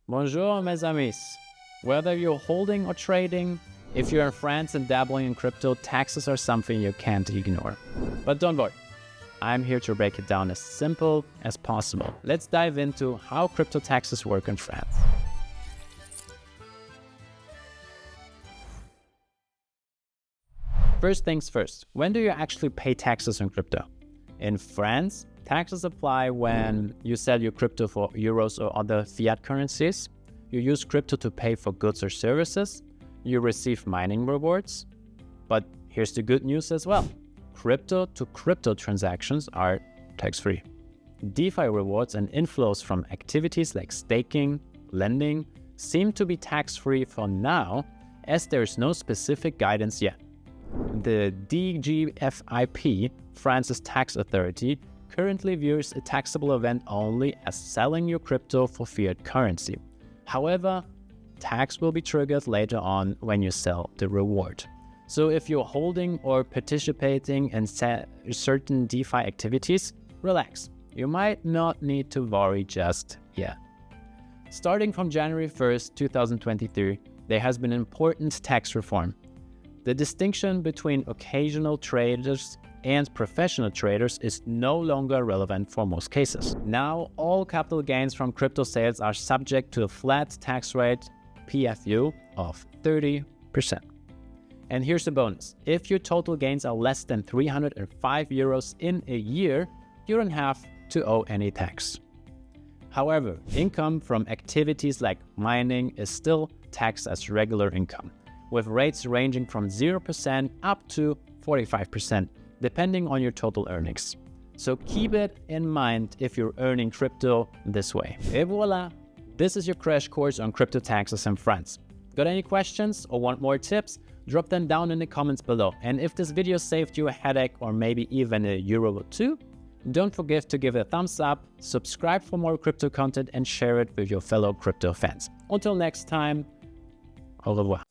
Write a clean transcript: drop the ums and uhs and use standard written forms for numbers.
Bonjour, mes amis. Whether you're holding or trading, if you're in France and dabbling in crypto, taxes are something you can't ignore. But don't worry, I'm here to break it down as simple as possible. Let's dive into how crypto taxes work in France. First things first, when do you actually pay taxes on crypto? In France, taxes apply when you sell your crypto for euros or other fiat currencies. You use crypto to pay for goods or services. You receive mining rewards. But here's the good news as well. Crypto to crypto transactions are tax-free. DeFi rewards and inflows from activities like staking, lending seem to be tax-free for now, as there is no specific guidance yet. The DGFIP, France's tax authority, currently views a taxable event only as selling your crypto for fiat currency. However, tax will be triggered later on when you sell the reward. So if you're holding or participating in certain DeFi activities, relax. You might not need to worry just yet. Starting from January 1st, 2023, there has been important tax reform. The distinction between occasional traders and professional traders is no longer relevant for most cases. Now, all capital gains from crypto sales are subject to a flat tax rate, PFU, of 30%. And here's the bonus. If your total gains are less than 305 euros in a year, you don't have to owe any tax. However, income from activities like mining is still taxed as regular income, with rates ranging from 0% up to 45%, depending on your total earnings. So keep it in mind if you're earning crypto this way. Et voila! This is your crash course on crypto taxes in France. Got any questions or want more tips? Drop them down in the comments below. And if this video saved you a headache or maybe even a euro or two, don't forget to give it a thumbs up, subscribe for more crypto content, and share it with your fellow crypto fans. Until next time, au revoir.